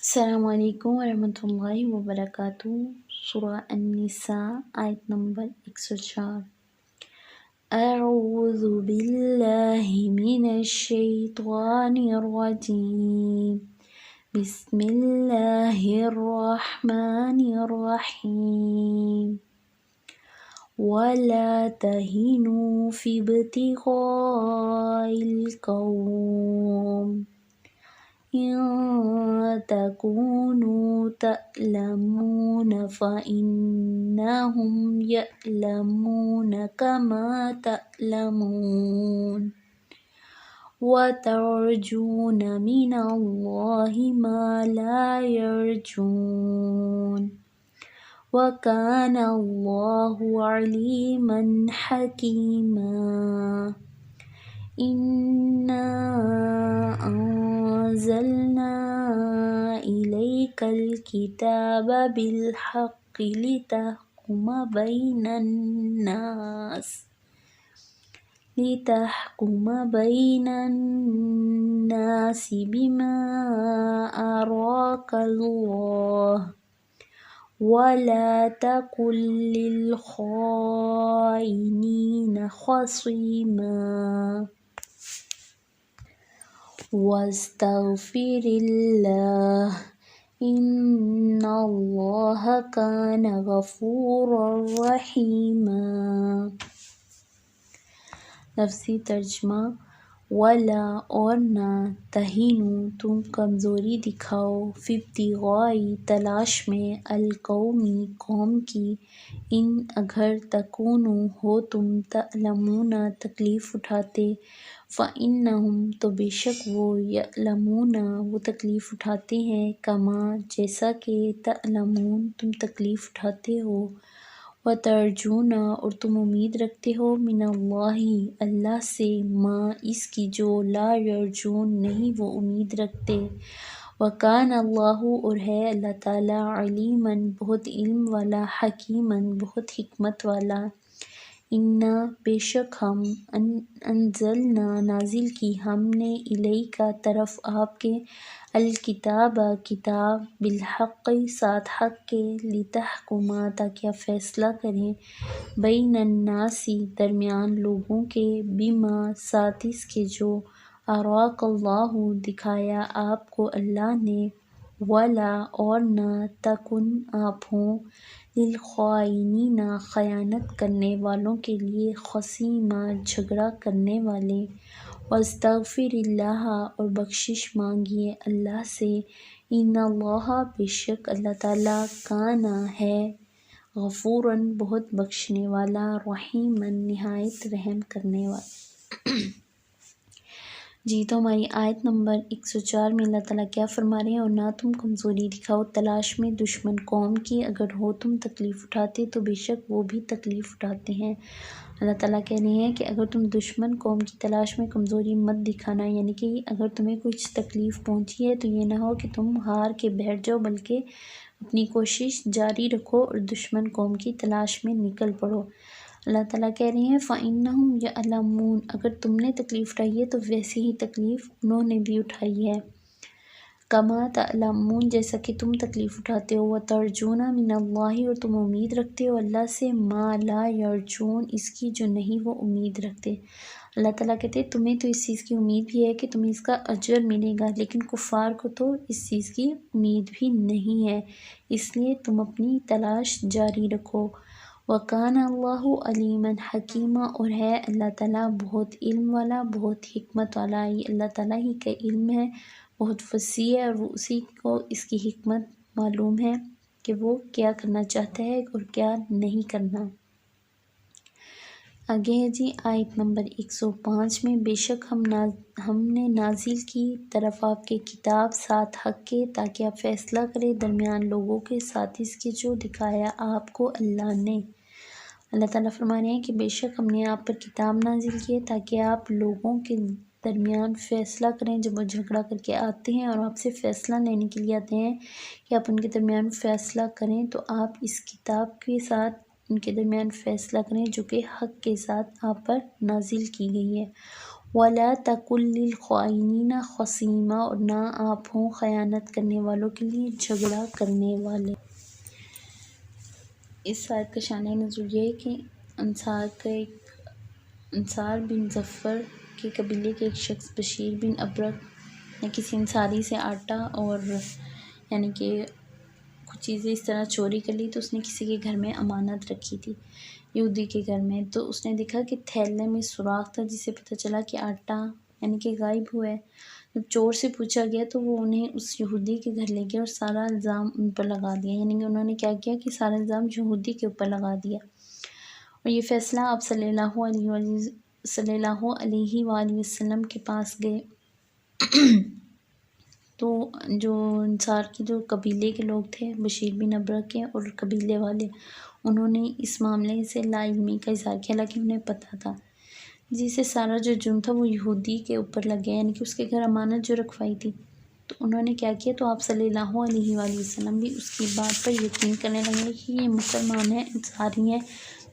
السلام علیکم ورحمۃ اللہ وبرکاتہ۔ سورہ النساء آیت نمبر 104۔ اعوذ باللہ من الشیطان الرجیم، بسم اللہ الرحمن الرحیم۔ وَلَا تَهِنُوا فِي ابْتِغَاءِ الْقَوْمِ إِن تَكُونُوا تَأْلَمُونَ فَإِنَّهُمْ يَأْلَمُونَ كَمَا تَأْلَمُونَ وَتَرْجُونَ مِنَ اللَّهِ مَا لَا يَرْجُونَ وَكَانَ اللَّهُ عَلِيمًا حَكِيمًا۔ إِنَّا أَنزَلْنَا إِلَيْكَ الْكِتَابَ بِالْحَقِّ لِتَحْكُمَ بَيْنَ النَّاسِ بِمَا أَرَاكَ اللَّهُ وَلَا تَكُن لِّلْخَائِنِينَ خَصِيمًا۔ وَاسْتَغْفِرِ اللَّهَ إِنَّ اللَّهَ كَانَ غَفُورًا رَحِيمًا۔ لفظی ترجمہ: وَلَا اور نہ، تَہِنُوا تم کمزوری دکھاؤ، فِی ابْتِغَاءِ تلاش میں، الْقَوْمِ قوم کی، ان اگر تکونوا ہو تم، تَأْلَمُونَ تکلیف اٹھاتے، فَإِنَّهُمْ تو بے شک وہ، یَأْلَمُونَ وہ تکلیف اٹھاتے ہیں، کما جیسا کہ، تَأْلَمُونَ تم تکلیف اٹھاتے ہو، وَتَرْجُونَ اور تم امید رکھتے ہو، مِنَ اللَّہِ اللہ سے، ما اس کی جو، لا یرجون نہیں وہ امید رکھتے، وَکَانَ اللَّهُ اور ہے اللہ تعالیٰ، عَلِیمًا بہت علم والا، حَکِیمًا بہت حکمت والا۔ اِنَّا بے شک ہم، انزلنا نازل کی ہم نے، الیک طرف آپ کے، الکتاب کتاب، بالحق ساتھ حق کے، لتحکم تاکہ آپ فیصلہ کریں، بین الناس درمیان لوگوں کے، بما ساتھ اس کے جو، اراک اللہ دکھایا آپ کو اللہ نے، ولا اور نہ، تکن آپ ہوں، للخائنین خیانت کرنے والوں کے لیے، خصیما جھگڑا کرنے والے، واستغفر اللہ اور بخشش مانگیے اللہ سے، ان اللہ بے شک اللہ تعالیٰ، کان ہے، غفوراً بہت بخشنے والا، رحیماً نہایت رحم کرنے والا۔ جی تو ہماری آیت نمبر 104 میں اللہ تعالیٰ کیا فرما رہے ہیں؟ اور نہ تم کمزوری دکھاؤ تلاش میں دشمن قوم کی، اگر ہو تم تکلیف اٹھاتے تو بے شک وہ بھی تکلیف اٹھاتے ہیں۔ اللہ تعالیٰ کہہ رہے ہیں کہ اگر تم دشمن قوم کی تلاش میں کمزوری مت دکھانا، یعنی کہ اگر تمہیں کچھ تکلیف پہنچی ہے تو یہ نہ ہو کہ تم ہار کے بیٹھ جاؤ، بلکہ اپنی کوشش جاری رکھو اور دشمن قوم کی تلاش میں نکل پڑو۔ اللہ تعالیٰ کہہ رہے ہیں فَإِنَّهُمْ يَعْلَمُونَ اگر تم نے تکلیف اٹھائی ہے تو ویسی ہی تکلیف انہوں نے بھی اٹھائی ہے، کما تَأْلَمُونَ جیسا کہ تم تکلیف اٹھاتے ہو، وَتَرْجُونَ مِنَ اللَّہِ اور تم امید رکھتے ہو اللہ سے، ما لا یرجون اس کی جو نہیں وہ امید رکھتے۔ اللہ تعالیٰ کہتے ہیں تمہیں تو اس چیز کی امید بھی ہے کہ تمہیں اس کا اجر ملے گا، لیکن کفار کو تو اس چیز کی امید بھی نہیں ہے، اس لیے تم اپنی تلاش جاری رکھو۔ وَكَانَ اللَّهُ عَلِيمًا حَكِيمًا اور ہے اللہ تعالیٰ بہت علم والا، بہت حکمت والا۔ یہ اللہ تعالیٰ ہی کا علم ہے، بہت وسیع ہے، اور وہ اسی کو اس کی حکمت معلوم ہے کہ وہ کیا کرنا چاہتا ہے اور کیا نہیں کرنا۔ آگے ہے جی آیت نمبر 105 میں، بے شک ہم نے نازل کی طرف آپ کے کتاب ساتھ حق کے، تاکہ آپ فیصلہ کریں درمیان لوگوں کے ساتھ اس کے جو دکھایا آپ کو اللہ نے۔ اللہ تعالیٰ فرما رہے ہیں کہ بے شک ہم نے آپ پر کتاب نازل کی ہے تاکہ آپ لوگوں کے درمیان فیصلہ کریں، جب وہ جھگڑا کر کے آتے ہیں اور آپ سے فیصلہ لینے کے لیے آتے ہیں کہ آپ ان کے درمیان فیصلہ کریں، تو آپ اس کتاب کے ساتھ ان کے درمیان فیصلہ کریں جو کہ حق کے ساتھ آپ پر نازل کی گئی ہے۔ وَلَا تَكُن لِّلْخَائِنِينَ خَصِيمًا، اور نہ آپ ہوں خیانت کرنے والوں کے لیے جھگڑا کرنے والے۔ اس آیت کا شانِ نزول یہ ہے کہ انصار بن ظفر کے قبیلے کے ایک شخص بشیر بن ابرق نے کسی انصاری سے آٹا اور یعنی کہ کچھ چیزیں اس طرح چوری کر لی، تو اس نے کسی کے گھر میں امانت رکھی تھی، یہودی کے گھر میں۔ تو اس نے دیکھا کہ تھیلے میں سوراخ تھا، جس سے پتہ چلا کہ آٹا یعنی کہ غائب ہوا ہے۔ جب چور سے پوچھا گیا تو وہ انہیں اس یہودی کے گھر لے گیا اور سارا الزام ان پر لگا دیا، یعنی کہ انہوں نے کیا کیا کہ سارا الزام یہودی کے اوپر لگا دیا۔ اور یہ فیصلہ آپ صلی اللہ علیہ وآلہ وسلم کے پاس گئے تو جو انصار کی جو قبیلے کے لوگ تھے، بشیر بن ابرق کے اور قبیلے والے، انہوں نے اس معاملے سے لا علمی کا اظہار کیا، حالانکہ انہیں پتہ تھا، جس سے سارا جو جرم تھا وہ یہودی کے اوپر لگ گیا، یعنی کہ اس کے گھر امانت جو رکھوائی تھی۔ تو انہوں نے کیا کیا، تو آپ صلی اللہ علیہ وآلہ وسلم بھی اس کی بات پر یقین کرنے لگے کہ یہ مسلمان ہیں، انصاری ہیں،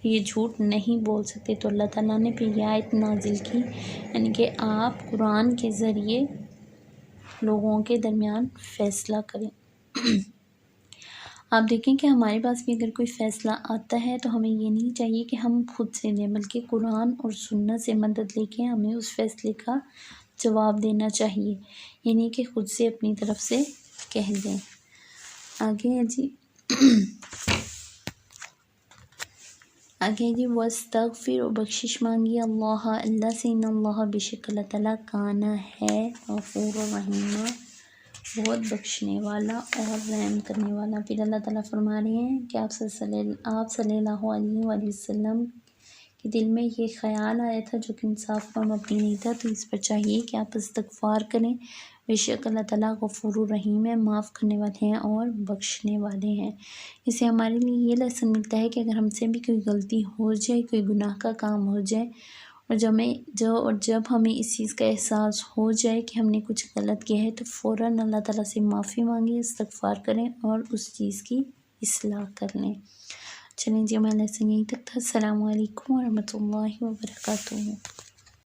یہ جھوٹ نہیں بول سکتے۔ تو اللہ تعالیٰ نے پھر یہ آیت نازل کی، یعنی کہ آپ قرآن کے ذریعے لوگوں کے درمیان فیصلہ کریں۔ آپ دیکھیں کہ ہمارے پاس بھی اگر کوئی فیصلہ آتا ہے تو ہمیں یہ نہیں چاہیے کہ ہم خود سے دیں، بلکہ قرآن اور سنت سے مدد لے کے ہمیں اس فیصلے کا جواب دینا چاہیے، یعنی کہ خود سے اپنی طرف سے کہہ دیں۔ آگے جی وَاسْتَغْفِرْ، اور بخشش مانگی اللہ سے، ان اللہ بے شک اللہ تعالیٰ کانا ہے غفور الرحیم، بہت بخشنے والا اور رحم کرنے والا۔ پھر اللہ تعالیٰ فرما رہے ہیں کہ آپ صلی اللہ علیہ وآلہ وسلم کے دل میں یہ خیال آیا تھا جو کہ انصاف پر مبنی نہیں تھا، تو اس پر چاہیے کہ آپ استغفار کریں، بے شک اللہ تعالیٰ غفور الرحیم ہے، معاف کرنے والے ہیں اور بخشنے والے ہیں۔ اس سے ہمارے لیے یہ لیسن ملتا ہے کہ اگر ہم سے بھی کوئی غلطی ہو جائے، کوئی گناہ کا کام ہو جائے، اور جب ہمیں اس چیز کا احساس ہو جائے کہ ہم نے کچھ غلط کیا ہے، تو فوراً اللہ تعالیٰ سے معافی مانگیں، استغفار کریں اور اس چیز کی اصلاح کر لیں۔ چلیں جی، ہمارا لیسن یہیں تک تھا۔ السلام علیکم ورحمۃ اللہ وبرکاتہ۔